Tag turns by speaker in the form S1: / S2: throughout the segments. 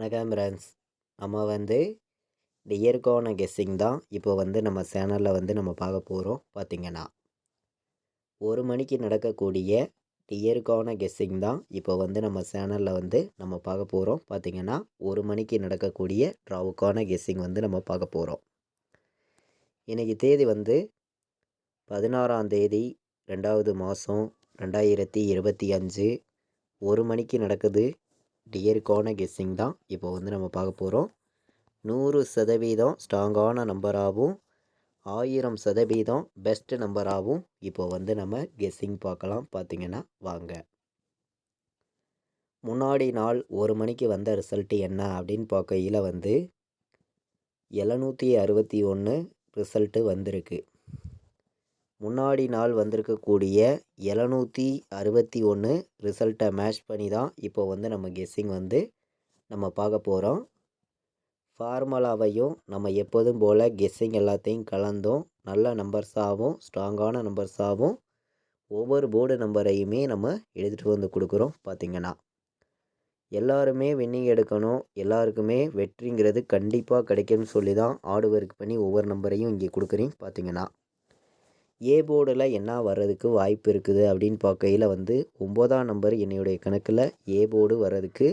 S1: வணக்கம் ஃப்ரெண்ட்ஸ். நம்ம வந்து இந்த இயற்கையான கெஸ்ஸிங் தான் இப்போ வந்து நம்ம சேனலில் வந்து நம்ம பார்க்க போகிறோம். பார்த்திங்கன்னா 1 மணிக்கு நடக்கக்கூடிய இயற்கையான கெஸ்ஸிங் தான் இப்போ வந்து நம்ம சேனலில் வந்து நம்ம பார்க்க போகிறோம். பார்த்திங்கன்னா 1 மணிக்கு நடக்கக்கூடிய ட்ராவுக்கான கெஸ்ஸிங் வந்து நம்ம பார்க்க போகிறோம். இன்றைக்கி தேதி வந்து 16ஆம் தேதி 2வது மாதம் 2025 1 மணிக்கு நடக்குது. டியருக்கான கெஸ்ஸிங் தான் இப்போ வந்து நம்ம பார்க்க போகிறோம். 100% ஸ்ட்ராங்கான நம்பராகவும் 1000% பெஸ்ட் நம்பராகவும் இப்போ வந்து நம்ம கெஸ்ஸிங் பார்க்கலாம். பார்த்திங்கன்னா வாங்க. முன்னாடி நாள் 1 மணிக்கு வந்த ரிசல்ட்டு என்ன அப்படின்னு பார்க்கையில் வந்து 761 ரிசல்ட்டு வந்திருக்கு. முன்னாடி நாள் வந்திருக்கக்கூடிய 761 ரிசல்ட்டை மேட்ச் பண்ணி தான் இப்போ வந்து நம்ம கெஸ்ஸிங் வந்து நம்ம பார்க்க போகிறோம். ஃபார்முலாவையும் நம்ம எப்போதும் போல் கெஸ்ஸிங் எல்லாத்தையும் கலந்தோம். நல்ல நம்பர்ஸாகவும் ஸ்ட்ராங்கான நம்பர்ஸாகவும் ஒவ்வொரு போர்டு நம்பரையுமே நம்ம எழுதிட்டு வந்து கொடுக்குறோம். பார்த்திங்கன்னா எல்லாருமே வின்னிங் எடுக்கணும், எல்லாருக்குமே வெற்றிங்கிறது கண்டிப்பாக கிடைக்கும்னு சொல்லி தான் ஹார்ட் ஒர்க் பண்ணி ஒவ்வொரு நம்பரையும் இங்கே கொடுக்குறேன். பார்த்திங்கன்னா ஏ போர்டில் என்ன வர்றதுக்கு வாய்ப்பு இருக்குது அப்படின்னு பார்க்கையில் வந்து 9ஆம் நம்பர் என்னுடைய கணக்கில் ஏ போர்டு வர்றதுக்கு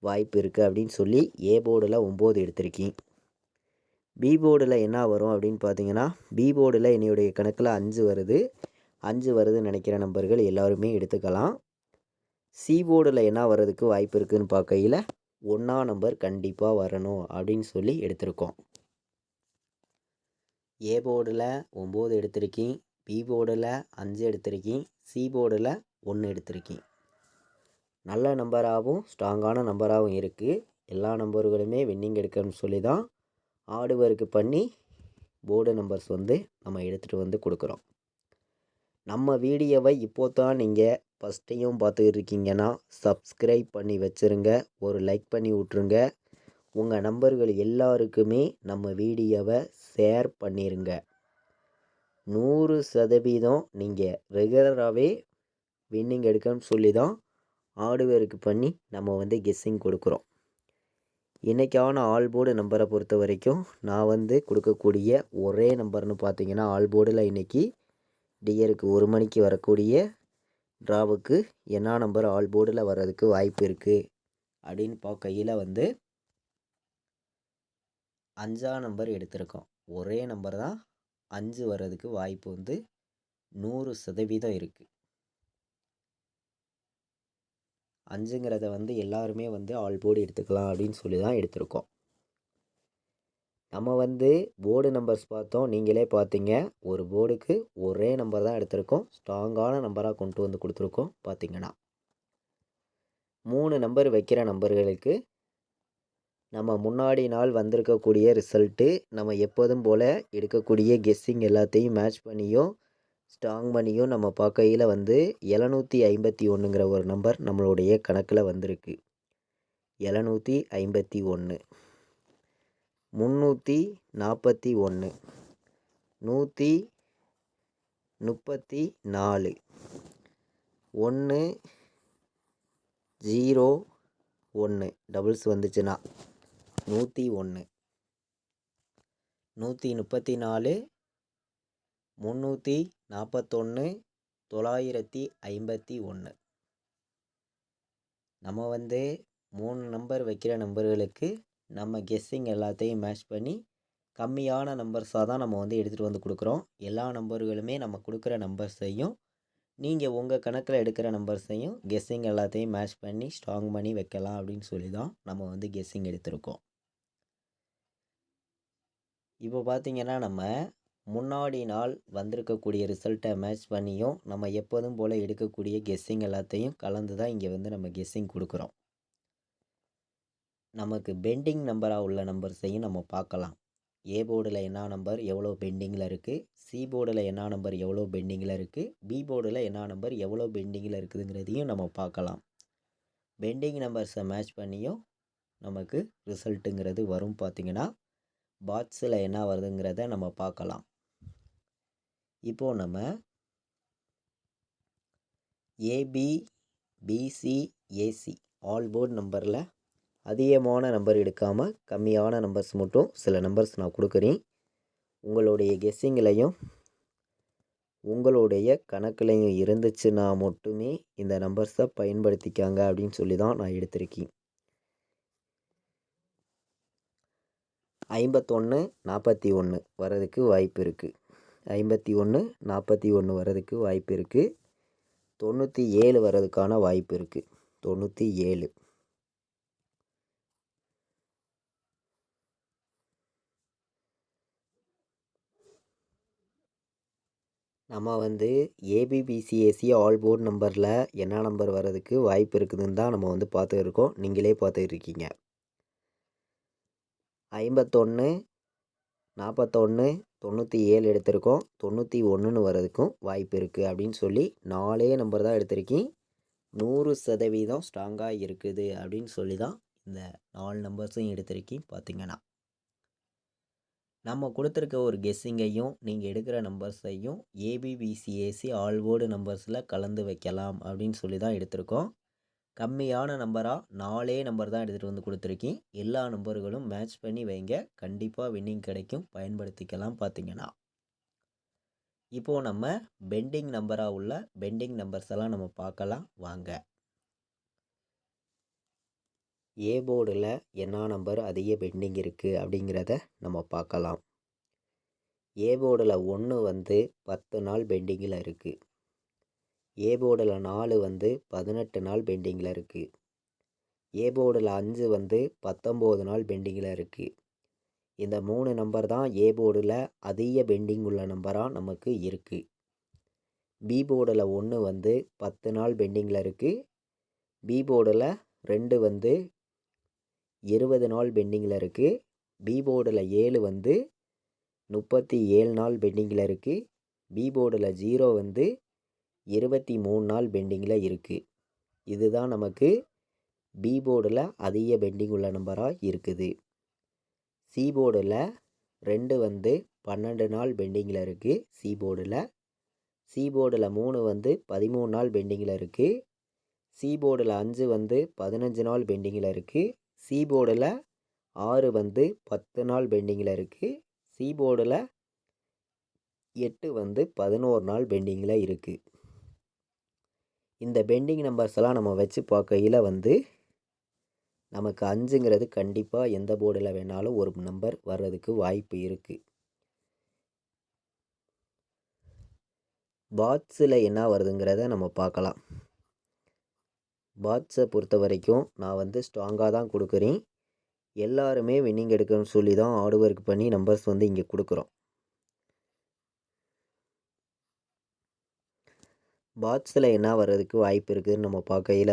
S1: வாய்ப்பு இருக்குது அப்படின்னு சொல்லி ஏ போர்டில் 9 எடுத்திருக்கேன். பி போர்டில் என்ன வரும் அப்படின்னு பார்த்தீங்கன்னா பி போர்டில் என்னுடைய கணக்கில் 5 வருது. 5 வருதுன்னு நினைக்கிற நம்பர்கள் எல்லாருமே எடுத்துக்கலாம். சி போர்டில் என்ன வர்றதுக்கு வாய்ப்பு இருக்குதுன்னு பார்க்கையில் 1ஆம் நம்பர் கண்டிப்பாக வரணும் அப்படின்னு சொல்லி எடுத்திருக்கோம். ஏ போர்டில் 9 எடுத்திருக்கேன், பி போர்டில் 5 எடுத்திருக்கேன், சி போர்டில் 1 எடுத்திருக்கேன். நல்ல நம்பராகவும் ஸ்ட்ராங்கான நம்பராகவும் இருக்குது. எல்லா நம்பர்களுமே வின்னிங் எடுக்கணும்னு சொல்லி தான் ஹார்ட் ஒர்க் பண்ணி போர்டு நம்பர்ஸ் வந்து நம்ம எடுத்துகிட்டு வந்து கொடுக்குறோம். நம்ம வீடியோவை இப்போ தான் நீங்கள் ஃபஸ்ட் டைம் பார்த்துக்கிட்டு இருக்கீங்கன்னா சப்ஸ்கிரைப் பண்ணி வச்சுருங்க, ஒரு லைக் பண்ணி விட்ருங்க. உங்கள் நம்பர்கள் எல்லாருக்குமே நம்ம வீடியோவை ஷேர் பண்ணிடுங்க. 100% நீங்கள் ரெகுலராகவே வின்னிங் எடுக்கணும்னு சொல்லி தான் ஹார்ட் ஒர்க் பண்ணி நம்ம வந்து கெஸ்ஸிங் கொடுக்குறோம். இன்றைக்கான ஆல் போர்டு நம்பரை பொறுத்த வரைக்கும் நான் வந்து கொடுக்கக்கூடிய ஒரே நம்பர்னு பார்த்தீங்கன்னா ஆல் போர்டில் இன்றைக்கி டியருக்கு 1 மணிக்கு வரக்கூடிய ட்ராவுக்கு என்ன நம்பர் ஆல் போர்டில் வர்றதுக்கு வாய்ப்பு இருக்குது அப்படின்னு பார்க்கையில் வந்து 5ஆம் நம்பர் எடுத்திருக்கோம். ஒரே நம்பர் தான் 5 வர்றதுக்கு வாய்ப்பு வந்து 100% இருக்குது. 5ங்கிறத வந்து எல்லாருமே வந்து ஆல் போர்டு எடுத்துக்கலாம் அப்படின்னு சொல்லி தான் எடுத்திருக்கோம். நம்ம வந்து போர்டு நம்பர்ஸ் பார்த்தோம், நீங்களே பார்த்தீங்க. ஒரு போர்டுக்கு ஒரே நம்பர் தான் எடுத்திருக்கோம், ஸ்ட்ராங்கான நம்பராக கொண்டு வந்து கொடுத்துருக்கோம். பார்த்திங்கன்னா 3 நம்பர் வைக்கிற நம்பர்களுக்கு நம்ம முன்னாடி நாள் வந்திருக்கக்கூடிய ரிசல்ட்டு நம்ம எப்போதும் போல் எடுக்கக்கூடிய கெஸ்ஸிங் எல்லாத்தையும் மேட்ச் பண்ணியும் ஸ்ட்ராங் பண்ணியும் நம்ம பார்க்கையில் வந்து 751ங்கிற ஒரு நம்பர் நம்மளுடைய கணக்கில் வந்திருக்கு. 751, 341, 134, 101 டபுள்ஸ் வந்துச்சுன்னா 101, 134, 341, 951. நம்ம வந்து 3 நம்பர் வைக்கிற நம்பர்களுக்கு நம்ம கெஸ்ஸிங் எல்லாத்தையும் மேட்ச் பண்ணி கம்மியான நம்பர்ஸாக தான் நம்ம வந்து எடுத்துகிட்டு வந்து கொடுக்குறோம். எல்லா நம்பர்களுமே நம்ம கொடுக்குற நம்பர்ஸையும் நீங்கள் உங்கள் கணக்கில் எடுக்கிற நம்பர்ஸையும் கெஸ்ஸிங் எல்லாத்தையும் மேட்ச் பண்ணி ஸ்ட்ராங் பண்ணி வைக்கலாம் அப்படின்னு சொல்லி தான் நம்ம வந்து கெஸ்ஸிங் எடுத்திருக்கோம். இப்போ பார்த்திங்கன்னா நம்ம முன்னாடி நாள் வந்திருக்கக்கூடிய ரிசல்ட்டை மேட்ச் பண்ணியும் நம்ம எப்போதும் போல் எடுக்கக்கூடிய கெஸ்ஸிங் எல்லாத்தையும் கலந்து தான் இங்கே வந்து நம்ம கெஸ்ஸிங் கொடுக்குறோம். நமக்கு பெண்டிங் நம்பராக உள்ள நம்பர்ஸையும் நம்ம பார்க்கலாம். ஏ போர்டில் என்ன நம்பர் எவ்வளோ பெண்டிங்கில் இருக்குது, சி போர்டில் என்ன நம்பர் எவ்வளோ பெண்டிங்கில் இருக்குது, பி போர்டில் என்ன நம்பர் எவ்வளோ பெண்டிங்கில் இருக்குதுங்கிறதையும் நம்ம பார்க்கலாம். பெண்டிங் நம்பர்ஸை மேட்ச் பண்ணியும் நமக்கு ரிசல்ட்டுங்கிறது வரும். பார்த்திங்கன்னா பாக்ஸில் என்ன வருதுங்கிறத நம்ம பார்க்கலாம். இப்போது நம்ம AP, BC, AC all board நம்பரில் அதிகமான நம்பர் எடுக்காமல் கம்மியான நம்பர்ஸ் மட்டும் சில நம்பர்ஸ் நான் கொடுக்குறேன். உங்களுடைய கெஸ்ஸிங்லையும் உங்களுடைய கணக்குலையும் இருந்துச்சுன்னா மட்டுமே இந்த நம்பர்ஸை பயன்படுத்திக்காங்க அப்படின்னு சொல்லி தான் நான் எடுத்திருக்கேன். 51-41 வர்றதுக்கு வாய்ப்பு இருக்குது. 51-41 வர்றதுக்கு வாய்ப்பு இருக்குது. 97 வர்றதுக்கான வாய்ப்பு இருக்குது. 97. நம்ம ஏபிபிசிஎஸ்சி ஆல் போர்டு நம்பரில் என்ன நம்பர் வர்றதுக்கு வாய்ப்பு இருக்குதுன்னு தான் நம்ம பார்த்துட்டு இருக்கோம். நீங்களே பார்த்துட்டு இருக்கீங்க. 51, 41, 97 எடுத்திருக்கோம். 91 வர்றதுக்கும் வாய்ப்பு இருக்குது அப்படின்னு சொல்லி 4 நம்பர் தான் எடுத்திருக்கேன். 100% ஸ்ட்ராங்காக இருக்குது அப்படின்னு சொல்லி தான் இந்த 4 நம்பர்ஸையும் எடுத்திருக்கேன். பார்த்திங்கன்னா நம்ம கொடுத்துருக்க ஒரு கெஸ்ஸிங்கையும் நீங்கள் எடுக்கிற நம்பர்ஸையும் ஏபிபிசிஏசி ஆல் போர்டு நம்பர்ஸில் கலந்து வைக்கலாம் அப்படின்னு சொல்லி தான் எடுத்திருக்கோம். கம்மியான நம்பராக 4 நம்பர் தான் எடுத்துகிட்டு கொடுத்துருக்கேன். எல்லா நம்பர்களும் மேட்ச் பண்ணி வைங்க, கண்டிப்பாக வின்னிங் கிடைக்கும், பயன்படுத்திக்கலாம். பார்த்திங்கன்னா இப்போது நம்ம பெண்டிங் நம்பராக உள்ள பெண்டிங் நம்பர்ஸ் எல்லாம் நம்ம பார்க்கலாம் வாங்க. ஏ போர்டில் என்ன நம்பர் அதிக பெண்டிங் இருக்குது அப்படிங்கிறத நம்ம பார்க்கலாம். ஏ போர்டில் 1 10 நாள் பெண்டிங்கில் இருக்குது. ஏ போர்டில் 4 18 நாள் பெண்டிங்கில் இருக்குது. ஏ போர்டில் 5 19 நாள் பெண்டிங்கில் இருக்குது. இந்த 3 நம்பர் தான் ஏ போர்டில் அதிக பெண்டிங் உள்ள நம்பராக நமக்கு இருக்குது. பி போர்டில் 1 10 நாள் பெண்டிங்கில் இருக்குது. பி போர்டில் 2 20 நாள் பெண்டிங்கில் இருக்குது. பி போர்டில் 7 37 நாள் பெண்டிங்கில் இருக்குது. பி போர்டில் 0 23 நாள் பெண்டிங்கில் இருக்குது. இதுதான் நமக்கு பி போர்டில் அதிக பெண்டிங் உள்ள நம்பராக இருக்குது. சி போர்டில் 2 12 நாள் பெண்டிங்கில் இருக்குது. சி போர்டில் 3 13 நாள் பெண்டிங்கில் இருக்குது. சி போர்டில் 5 15 நாள் பெண்டிங்கில் இருக்குது. சி போர்டில் 6 10 நாள் பெண்டிங்கில் இருக்குது. சி போர்டில் 8 11 நாள் பெண்டிங்கில் இருக்குது. இந்த பெண்டிங் நம்பர்ஸ் எல்லாம் நம்ம வச்சு பார்க்கையில் நமக்கு 5ங்கிறது கண்டிப்பாக எந்த போர்டில் வேணாலும் ஒரு நம்பர் வர்றதுக்கு வாய்ப்பு இருக்குது. பாட்ஸில் என்ன வருதுங்கிறத நம்ம பார்க்கலாம். பாட்ஸை பொறுத்த வரைக்கும் நான் ஸ்ட்ராங்காக தான் கொடுக்குறேன். எல்லாருமே வின்னிங் எடுக்கணும்னு சொல்லி தான் ஹார்ட் ஒர்க் பண்ணி நம்பர்ஸ் இங்கே கொடுக்குறோம். பாட்ஸில் என்ன வர்றதுக்கு வாய்ப்பு இருக்குதுன்னு நம்ம பார்க்கையில்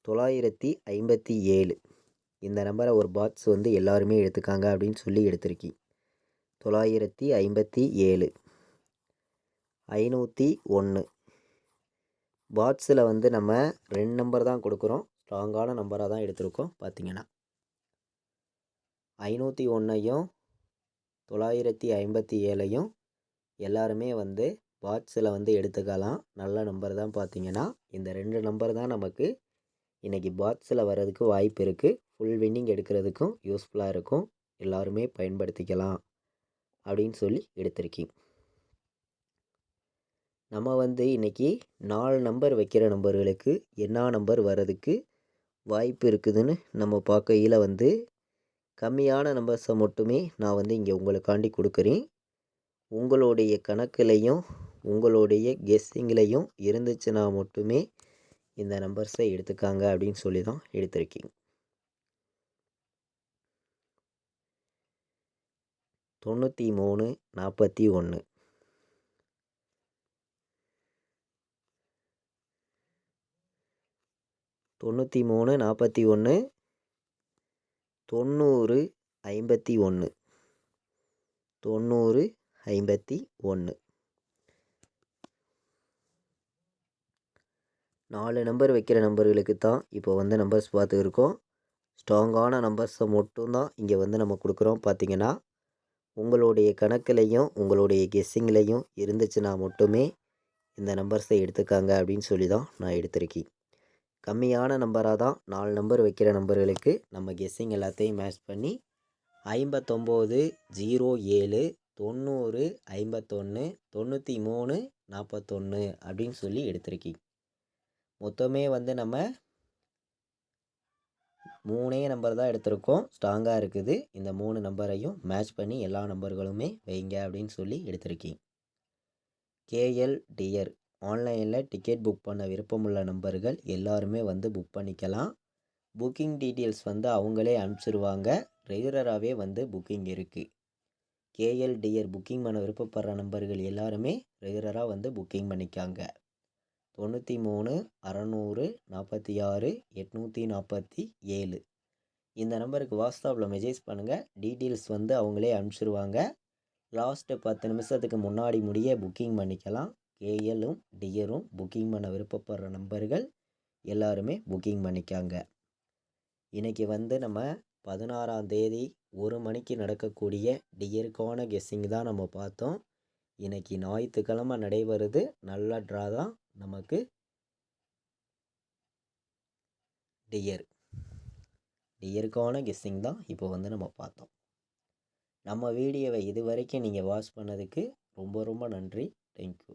S1: 957 இந்த நம்பரை ஒரு பாட்ஸ் எல்லாருமே எடுத்துக்காங்க அப்படின்னு சொல்லி எடுத்திருக்கேன். 957 501 பாட்ஸில் நம்ம 2 நம்பர் தான் கொடுக்குறோம். ஸ்ட்ராங்கான நம்பராக தான் எடுத்திருக்கோம். பார்த்திங்கன்னா 501ஐயும் 957ஐயும் எல்லாருமே பாட்ஸில் எடுத்துக்கலாம். நல்ல நம்பர் தான். பார்த்திங்கன்னா இந்த 2 நம்பர் தான் நமக்கு இன்றைக்கி பாட்ஸில் வர்றதுக்கு வாய்ப்பு இருக்குது. ஃபுல் வின்னிங் எடுக்கிறதுக்கும் யூஸ்ஃபுல்லாக இருக்கும். எல்லாருமே பயன்படுத்திக்கலாம் அப்படின்னு சொல்லி எடுத்திருக்கேன். நம்ம இன்றைக்கி 4 நம்பர் வைக்கிற நம்பர்களுக்கு என்ன நம்பர் வர்றதுக்கு வாய்ப்பு இருக்குதுன்னு நம்ம பார்க்கையில் கம்மியான நம்பர்ஸை மட்டுமே நான் இங்கே உங்களுக்காண்டி கொடுக்குறேன். உங்களுடைய கணக்குலையும் உங்களுடைய கெஸ்ஸிங்லையும் இருந்துச்சுன்னா மட்டுமே இந்த நம்பர்ஸை எடுத்துக்காங்க அப்படின்னு சொல்லி தான் எடுத்திருக்கீங்க. 93-41 93-41 90-51 90-51 4 நம்பர் வைக்கிற நம்பர்களுக்கு தான் இப்போ நம்பர்ஸ் பார்த்துருக்கோம். ஸ்ட்ராங்கான நம்பர்ஸை மட்டும்தான் இங்கே நம்ம கொடுக்குறோம். பார்த்திங்கன்னா உங்களுடைய கணக்குலையும் உங்களுடைய கெஸ்ஸிங்லையும் இருந்துச்சுன்னா மட்டுமே இந்த நம்பர்ஸை எடுத்துக்காங்க அப்படின்னு சொல்லி தான் நான் எடுத்திருக்கேன். கம்மியான நம்பராக தான் 4 நம்பர் வைக்கிற நம்பர்களுக்கு நம்ம கெஸ்ஸிங் எல்லாத்தையும் மேட்ச் பண்ணி 59 07 90 51 93 41 அப்படின்னு சொல்லி எடுத்திருக்கேன். மொத்தமே வந்து நம்ம 3 நம்பர் தான் எடுத்திருக்கோம். ஸ்ட்ராங்காக இருக்குது. இந்த 3 நம்பரையும் மேட்ச் பண்ணி எல்லா நம்பர்களுமே வைங்க அப்படின்னு சொல்லி எடுத்திருக்கேன். கேஎல் டியர் ஆன்லைனில் டிக்கெட் புக் பண்ண விருப்பமுள்ள நம்பர்கள் எல்லாருமே வந்து புக் பண்ணிக்கலாம். புக்கிங் டீட்டெயில்ஸ் வந்து அவங்களே அனுப்பிச்சிருவாங்க. ரெகுலராகவே வந்து புக்கிங் இருக்குது. கேஎல் டியர் புக்கிங் பண்ண விருப்பப்படுற நம்பர்கள் எல்லாருமே ரெகுலராக வந்து புக்கிங் பண்ணிக்காங்க. 93 600 46 847 இந்த நம்பருக்கு வாட்ஸ்அப்பில் மெசேஜ் பண்ணுங்கள். டீட்டெயில்ஸ் வந்து அவங்களே அனுப்பிச்சிருவாங்க. லாஸ்ட்டு 10 நிமிஷத்துக்கு முன்னாடி முடிய புக்கிங் பண்ணிக்கலாம். கேஎல்லும் டியரும் புக்கிங் பண்ண விருப்பப்படுற நம்பர்கள் எல்லாருமே புக்கிங் பண்ணிக்காங்க. இன்றைக்கி வந்து நம்ம 16ஆம் தேதி 1 மணிக்கு நடக்கக்கூடிய டியருக்கான கெஸ்ஸிங் தான் நம்ம பார்த்தோம். இன்றைக்கி ஞாயிற்றுக்கிழமை நடைபெறுது. நல்ல ட்ரா தான் நமக்கு டியருக்கான கெஸ்ஸிங் தான் இப்போ வந்து நம்ம பார்த்தோம். நம்ம வீடியோவை இது வரைக்கும் நீங்கள் வாட்ச் பண்ணதுக்கு ரொம்ப ரொம்ப நன்றி. தேங்க்யூ.